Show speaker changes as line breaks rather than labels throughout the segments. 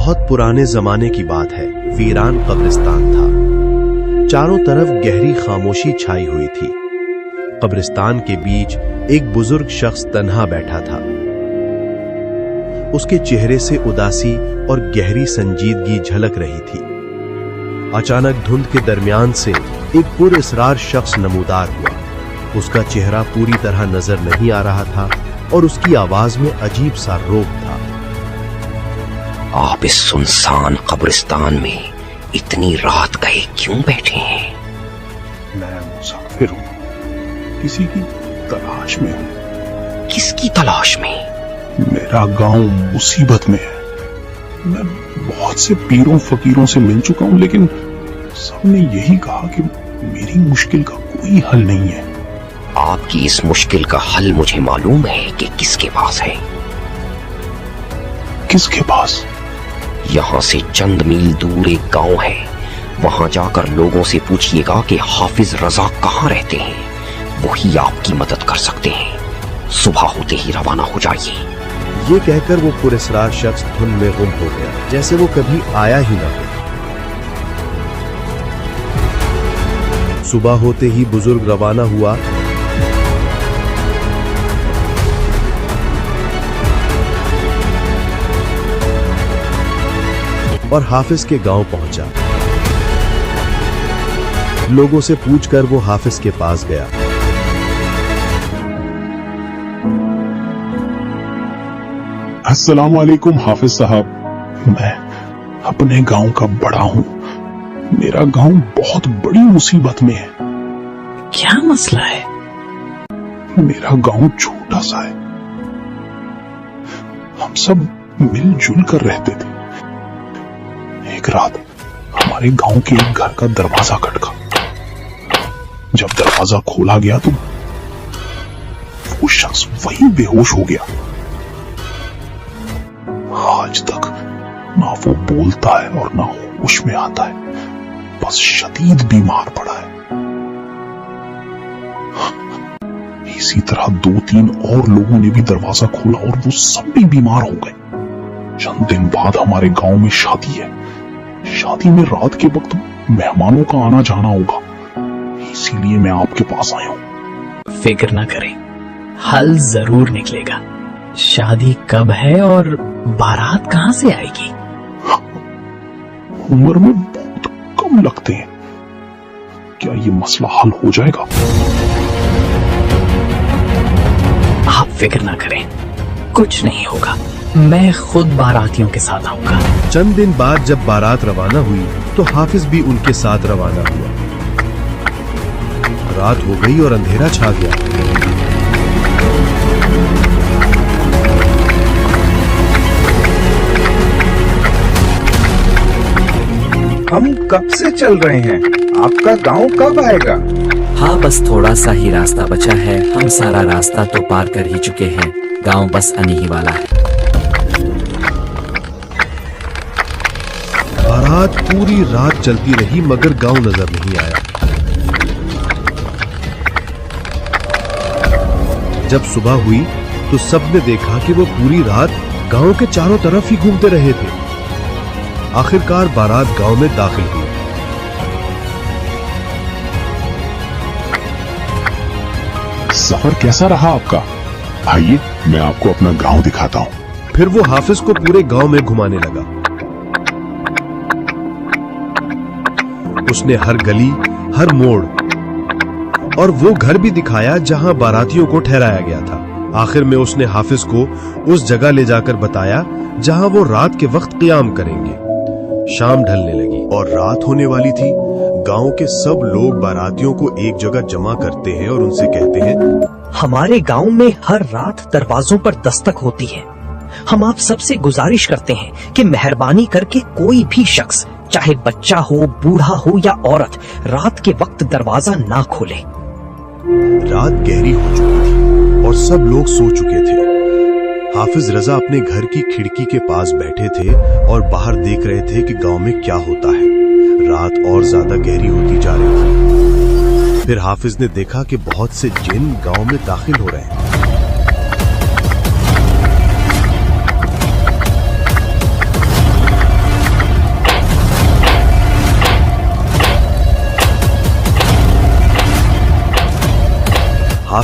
بہت پرانے زمانے کی بات ہے۔ ویران قبرستان تھا، چاروں طرف گہری خاموشی چھائی ہوئی تھی۔ قبرستان کے بیچ ایک بزرگ شخص تنہا بیٹھا تھا۔ اس کے چہرے سے اداسی اور گہری سنجیدگی جھلک رہی تھی۔ اچانک دھند کے درمیان سے ایک پر اسرار شخص نمودار ہوا۔ اس کا چہرہ پوری طرح نظر نہیں آ رہا تھا اور اس کی آواز میں عجیب سا روب تھا۔
آپ اس سنسان قبرستان میں اتنی رات گئے کیوں بیٹھے ہیں؟
میں مسافر ہوں، کسی کی تلاش میں ہوں۔
کس کی تلاش میں؟
میرا گاؤں مصیبت میں ہے۔ میں بہت سے پیروں فقیروں سے مل چکا ہوں، لیکن سب نے یہی کہا کہ میری مشکل کا کوئی حل نہیں ہے۔
آپ کی اس مشکل کا حل مجھے معلوم ہے کہ کس کے پاس ہے۔
کس کے پاس؟
یہاں سے چند میل دور ایک گاؤں ہے، وہاں جا کر لوگوں سے پوچھئے گا کہ حافظ رضا کہاں رہتے ہیں، وہی آپ کی مدد کر سکتے ہیں۔ صبح ہوتے ہی روانہ ہو جائیے۔
یہ کہہ کر وہ پر اسرار شخص دھند میں گم ہو گیا، جیسے وہ کبھی آیا ہی نہ ہو۔ صبح ہوتے ہی بزرگ روانہ ہوا۔ اور حافظ کے گاؤں پہنچا۔ لوگوں سے پوچھ کر وہ حافظ کے پاس گیا۔
السلام علیکم حافظ صاحب، میں اپنے گاؤں کا بڑا ہوں۔ میرا گاؤں بہت بڑی مصیبت میں ہے۔
کیا مسئلہ ہے؟
میرا گاؤں چھوٹا سا ہے، ہم سب مل جل کر رہتے تھے۔ ایک رات ہمارے گاؤں کے ایک گھر کا دروازہ کھٹکا۔ جب دروازہ کھولا گیا تو وہ شخص وہی بے ہوش ہو گیا۔ آج تک نہ وہ بولتا ہے اور نہ ہوش میں آتا ہے، بس شدید بیمار پڑا ہے۔ اسی طرح 2-3 اور لوگوں نے بھی دروازہ کھولا اور وہ سب بھی بیمار ہو گئے۔ چند دن بعد ہمارے گاؤں میں شادی ہے۔ شادی میں رات کے وقت مہمانوں کا آنا جانا ہوگا، اسی لیے میں آپ کے پاس آیا ہوں۔
فکر نہ کریں، حل ضرور نکلے گا۔ شادی کب ہے اور بارات کہاں سے آئے گی؟
عمر میں بہت کم لگتے ہیں، کیا یہ مسئلہ حل ہو جائے گا؟
آپ فکر نہ کریں، کچھ نہیں ہوگا، میں خود باراتیوں کے ساتھ آؤں گا۔
چند دن بعد جب بارات روانہ ہوئی تو حافظ بھی ان کے ساتھ روانہ ہوا۔ رات ہو گئی اور اندھیرا چھا گیا۔
ہم کب سے چل رہے ہیں، آپ کا گاؤں کب آئے گا؟
ہاں بس تھوڑا سا ہی راستہ بچا ہے، ہم سارا راستہ تو پار کر ہی چکے ہیں، گاؤں بس آنے ہی والا ہے۔
بارات پوری رات چلتی رہی مگر گاؤں نظر نہیں آیا۔ جب صبح ہوئی تو سب نے دیکھا کہ وہ پوری رات گاؤں کے چاروں طرف ہی گھومتے رہے تھے۔ آخرکار بارات گاؤں میں داخل ہوئی۔
سفر کیسا رہا آپ کا؟ آئیے میں آپ کو اپنا گاؤں دکھاتا ہوں۔
پھر وہ حافظ کو پورے گاؤں میں گھمانے لگا۔ اس نے ہر گلی، ہر موڑ اور وہ گھر بھی دکھایا جہاں باراتیوں کو ٹھہرایا گیا تھا۔ آخر میں اس نے حافظ کو اس جگہ لے جا کر بتایا جہاں وہ رات کے وقت قیام کریں گے۔ شام ڈھلنے لگی اور رات ہونے والی تھی۔ گاؤں کے سب لوگ باراتیوں کو ایک جگہ جمع کرتے ہیں اور ان سے کہتے ہیں،
ہمارے گاؤں میں ہر رات دروازوں پر دستک ہوتی ہے۔ ہم آپ سب سے گزارش کرتے ہیں کہ مہربانی کر کے کوئی بھی شخص، چاہے بچہ ہو، بوڑھا ہو یا عورت، رات کے وقت دروازہ نہ کھولے۔
رات گہری ہو چکی تھی اور سب لوگ سو چکے تھے۔ حافظ رضا اپنے گھر کی کھڑکی کے پاس بیٹھے تھے اور باہر دیکھ رہے تھے کہ گاؤں میں کیا ہوتا ہے۔ رات اور زیادہ گہری ہوتی جا رہی تھی۔ پھر حافظ نے دیکھا کہ بہت سے جن گاؤں میں داخل ہو رہے ہیں۔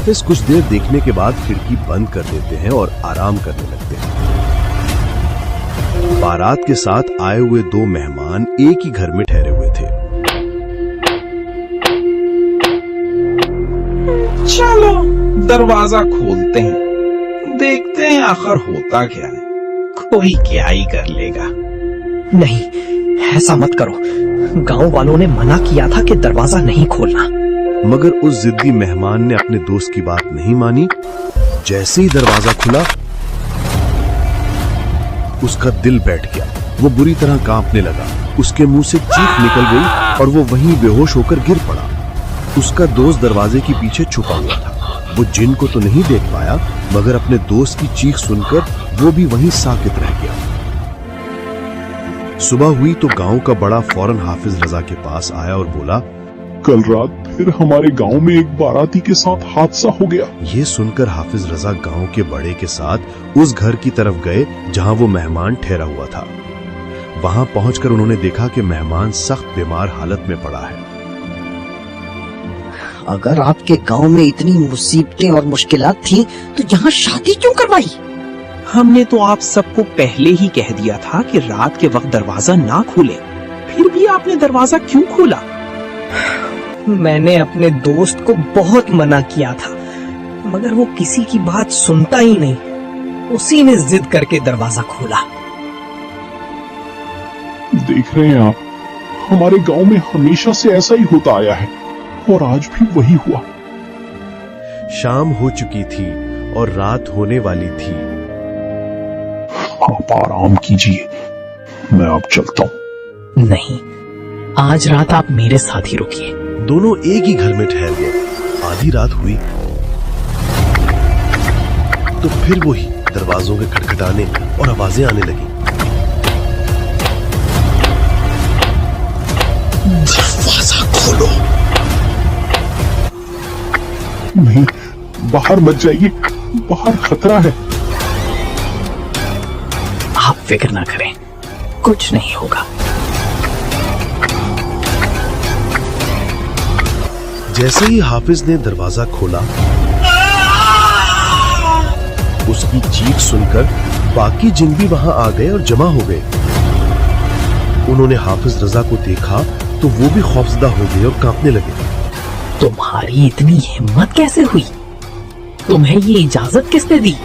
हाफिज कुछ देर देखने के बाद खिड़की बंद कर देते हैं और आराम करने लगते हैं। बारात के साथ आए हुए दो मेहमान एक ही घर में ठहरे हुए थे।
चलो दरवाजा खोलते हैं, देखते हैं आखिर होता क्या है। कोई क्या ही कर लेगा।
नहीं, ऐसा मत करो। गांव वालों ने मना किया था कि दरवाजा नहीं खोलना।
मगर उस जिद्दी मेहमान ने अपने दोस्त की बात नहीं मानी। जैसे ही दरवाजा खुला उसका दिल बैठ गया। वो बुरी तरह कांपने लगा। उसके मुंह से चीख निकल गई और वो वहीं बेहोश होकर गिर पड़ा। उसका दोस्त दरवाजे के पीछे छुपा हुआ था। वो जिन को तो नहीं देख पाया, मगर अपने दोस्त की चीख सुनकर वो भी वहीं साकित रह गया। सुबह हुई तो गांव का बड़ा फौरन हाफिज रजा के पास आया और बोला,
कल रात फिर हमारे गांव में एक बाराती के साथ हादसा हो गया।
ये सुनकर हाफिज रजा गांव के बड़े के साथ उस घर की तरफ गए जहां वो मेहमान ठहरा हुआ था। वहां पहुंचकर उन्होंने देखा कि मेहमान सख्त बीमार हालत में पड़ा है।
अगर आपके गांव में इतनी मुसीबतें और मुश्किलात थी तो यहाँ शादी क्यों करवाई?
हमने तो आप सबको पहले ही कह दिया था कि रात के वक्त दरवाजा ना खोले, फिर भी आपने दरवाजा क्यों खोला?
मैंने अपने दोस्त को बहुत मना किया था, मगर वो किसी की बात सुनता ही नहीं। उसी ने जिद करके दरवाजा खोला।
देख रहे हैं आप, हमारे गांव में हमेशा से ऐसा ही होता आया है और आज भी वही हुआ।
शाम हो चुकी थी और रात होने वाली थी।
आप आराम कीजिए, मैं अब चलता हूँ।
नहीं, आज रात आप मेरे साथ ही रुकिए।
दोनों एक ही घर में ठहर गए। आधी रात हुई तो फिर वही दरवाजों के खटखटाने और आवाजें आने लगी।
दरवाजा खोलो। नहीं, बाहर मत जाइए, बाहर खतरा है।
आप फिक्र ना करें, कुछ नहीं होगा।
जैसे ही हाफिज ने दरवाजा खोला, उसकी चीख सुनकर बाकी जिन भी वहां आ गए और जमा हो गए। उन्होंने हाफिज रजा को देखा तो वो भी खौफजदा हो गए और कांपने लगे।
तुम्हारी इतनी हिम्मत कैसे हुई? तुम्हें ये इजाजत किसने दी?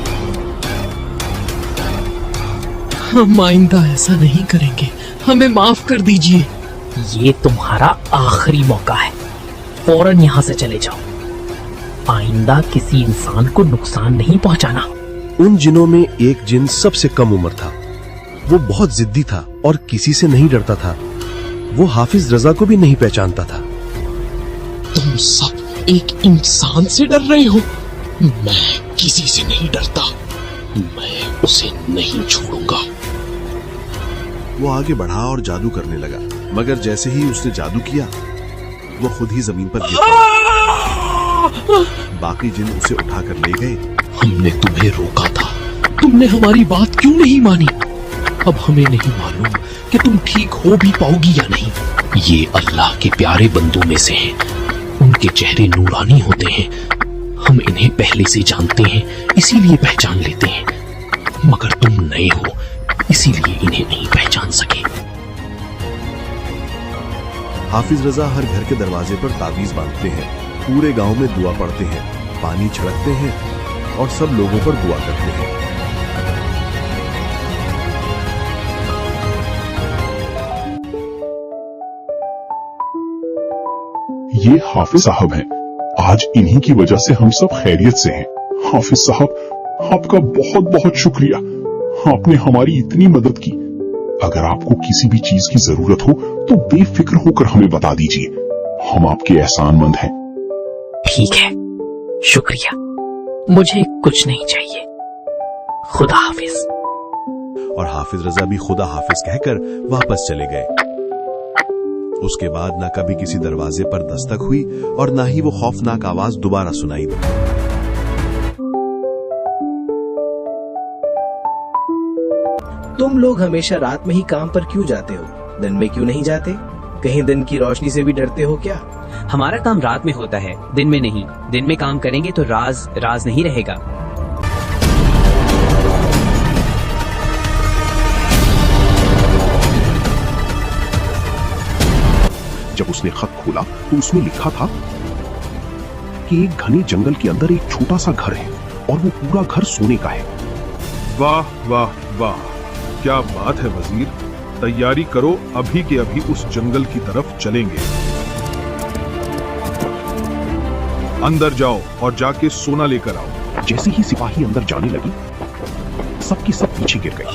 हम आइंदा ऐसा नहीं करेंगे, हमें माफ कर दीजिए।
ये तुम्हारा आखिरी मौका है, फौरन यहाँ से चले जाओ। आइंदा किसी इंसान को नुकसान नहीं पहुंचाना।
उन जिनों में एक जिन सबसे कम उम्र था। वो बहुत जिद्दी था और किसी से नहीं डरता था। वो हाफिज रजा को भी नहीं पहचानता था।
तुम सब एक इंसान से डर रहे हो? मैं किसी से नहीं डरता, मैं उसे नहीं छोड़ूंगा।
वो आगे बढ़ा और जादू करने लगा, मगर जैसे ही उसने जादू किया वो खुद ही जमीन पर गिर पड़ा। बाकी जिन उसे उठाकर ले गए।
हमने तुम्हें रोका था, तुमने हमारी बात क्यों नहीं मानी? अब हमें नहीं मालूम कि तुम ठीक हो भी पाओगी या नहीं। ये अल्लाह के प्यारे बंदों में से हैं, उनके चेहरे नूरानी होते हैं। हम इन्हें पहले से जानते हैं, इसीलिए पहचान लेते हैं, मगर तुम नए हो इसीलिए इन्हें नहीं पहचान सके।
हाफिज रजा हर घर के दरवाजे पर ताबीज बांधते हैं, पूरे गांव में दुआ पढ़ते हैं, पानी छिड़कते हैं और सब लोगों पर दुआ करते हैं।
ये हाफिज साहब हैं। आज इन्हीं की वजह से हम सब खैरियत से हैं। हाफिज साहब, आपका बहुत बहुत शुक्रिया, आपने हमारी इतनी मदद की। अगर आपको किसी भी चीज की जरूरत हो तो बेफिक्र होकर हमें बता दीजिए, हम आपके एहसानमंद हैं।
ठीक है, शुक्रिया, मुझे कुछ नहीं चाहिए। खुदा हाफिज।
और हाफिज रजा भी खुदा हाफिज कहकर वापस चले गए। उसके बाद न कभी किसी दरवाजे पर दस्तक हुई और न ही वो खौफनाक आवाज दोबारा सुनाई दी।
तुम लोग हमेशा रात में ही काम पर क्यों जाते हो? दिन में क्यों नहीं जाते?
कहीं दिन की रोशनी से भी डरते हो क्या?
हमारा काम रात में होता है, दिन में नहीं। दिन में काम करेंगे तो राज राज नहीं रहेगा।
जब उसने खत खोला तो उसमें लिखा था कि एक घने जंगल के अंदर एक छोटा सा घर है और वो पूरा घर सोने का है।
वाह वाह वाह, क्या बात है वजीर, तैयारी करो, अभी के अभी उस जंगल की तरफ चलेंगे। अंदर जाओ और जाके सोना लेकर आओ।
जैसे ही सिपाही अंदर जाने लगी, सबकी सब पीछे गिर गए।